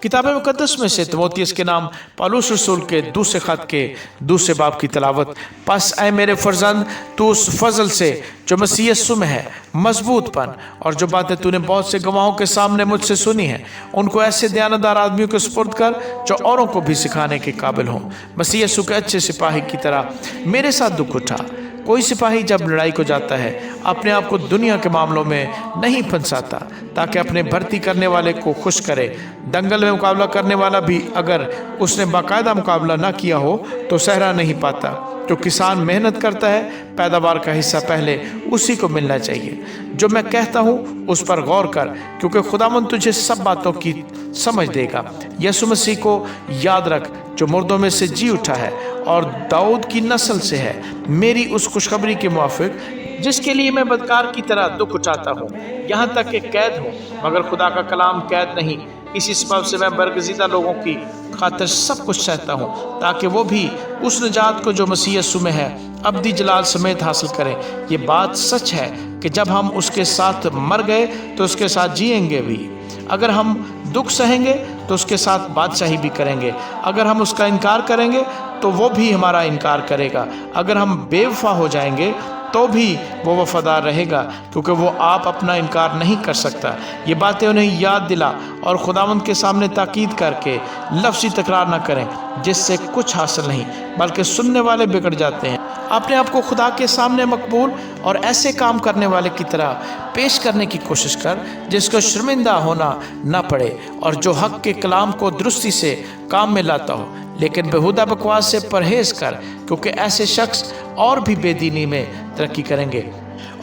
किताब मुकद्दस में से तीमुथियुस के नाम पौलुस रसूल के दूसरे खत के दूसरे बाब की तलावत। पस ऐ मेरे फर्जंद, तू उस फजल से जो मसीह यीशु में है मजबूत बन, और जो बातें तूने बहुत से गवाहों के सामने मुझसे सुनी हैं उनको ऐसे दयानतदार आदमियों को सुपुर्द कर जो औरों को भी सिखाने के काबिल हों। मसीह यीशु के अच्छे सिपाही की तरह मेरे साथ दुख उठा। कोई सिपाही जब लड़ाई को जाता है अपने आप को दुनिया के मामलों में नहीं फंसाता, ताकि अपने भर्ती करने वाले को खुश करे। दंगल में मुकाबला करने वाला भी अगर उसने बाकायदा मुकाबला ना किया हो तो सहरा नहीं पाता। जो किसान मेहनत करता है पैदावार का हिस्सा पहले उसी को मिलना चाहिए। जो मैं कहता हूँ उस पर गौर कर, क्योंकि खुदावंद तुझे सब बातों की समझ देगा। यीशु मसीह को याद रख जो मुर्दों में से जी उठा है और दाऊद की नस्ल से है, मेरी उस खुशखबरी के मुआफिक जिसके लिए मैं बदकार की तरह दुख उठाता हूँ, यहाँ तक कि कैद हूँ, मगर खुदा का कलाम कैद नहीं। इसी सबब से मैं बरगज़ीदा लोगों की खातिर सब कुछ सहता हूँ, ताकि वो भी उस निजात को जो मसीह यीशु में है अब्दी जलाल समेत हासिल करें। ये बात सच है कि जब हम उसके साथ मर गए तो उसके साथ जिएंगे भी। अगर हम दुख सहेंगे तो उसके साथ बादशाही भी करेंगे। अगर हम उसका इनकार करेंगे तो वो भी हमारा इनकार करेगा। अगर हम बेवफा हो जाएंगे तो भी वो वफादार रहेगा, क्योंकि वो आप अपना इनकार नहीं कर सकता। ये बातें उन्हें याद दिला और खुदावंद के सामने ताकीद करके लफ्ज़ी तकरार न करें, जिससे कुछ हासिल नहीं बल्कि सुनने वाले बिगड़ जाते हैं। अपने आप को खुदा के सामने मकबूल और ऐसे काम करने वाले की तरह पेश करने की कोशिश कर जिसको शर्मिंदा होना न पड़े, और जो हक़ के कलाम को दुरुस्ती से काम में लाता हो। लेकिन बेहुदा बकवास से परहेज़ कर, क्योंकि ऐसे शख्स और भी बेदीनी में तरक्की करेंगे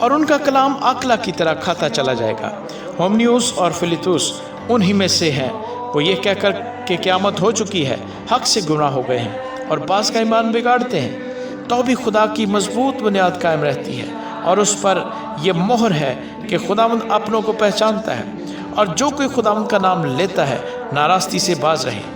और उनका कलाम आकला की तरह खाता चला जाएगा। होमनियुस और फिलितुस उन्हीं में से हैं। वो ये कहकर कि क़यामत हो चुकी है हक़ से गुनाह हो गए हैं और बाज़ का ईमान बिगाड़ते हैं, तो भी खुदा की मजबूत बुनियाद कायम रहती है और उस पर यह मोहर है कि खुदावंद अपनों को पहचानता है, और जो कोई खुदावंद का नाम लेता है नाराज़गी से बाज रहे।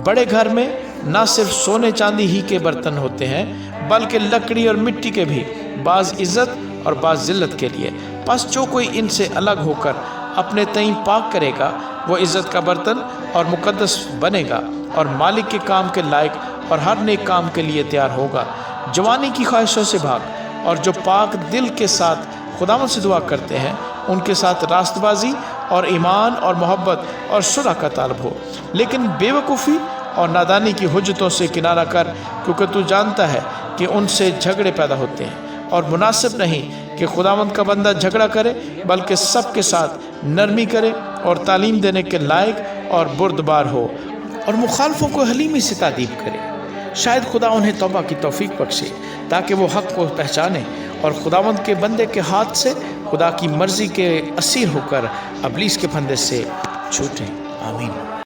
बड़े घर में ना सिर्फ सोने चांदी ही के बर्तन होते हैं, बल्कि लकड़ी और मिट्टी के भी, बाज़ इज़्ज़त और बाज़ ज़िल्लत के लिए। बस जो कोई इनसे अलग होकर अपने तईं पाक करेगा वो इज़्ज़त का बर्तन और मुकद्दस बनेगा और मालिक के काम के लायक और हर नेक काम के लिए तैयार होगा। जवानी की ख्वाहिशों से भाग, और जो पाक दिल के साथ खुदावंद से दुआ करते हैं उनके साथ रास्तबाजी और ईमान और मोहब्बत और सुलह का तालब हो। लेकिन बेवकूफ़ी और नादानी की हुज्जतों से किनारा कर, क्योंकि तू जानता है कि उनसे झगड़े पैदा होते हैं, और मुनासिब नहीं कि खुदावंद का बंदा झगड़ा करे, बल्कि सबके साथ नरमी करे और तालीम देने के लायक और बुर्दबार हो और मुखालफों को हलीमी से तादीब करे। शायद खुदा उन्हें तौबा की तौफीक बख्शे ताकि वो हक़ को पहचाने और खुदावंद के बंदे के हाथ से खुदा की मर्ज़ी के असीर होकर अबलीस के फंदे से छूटें। आमीन।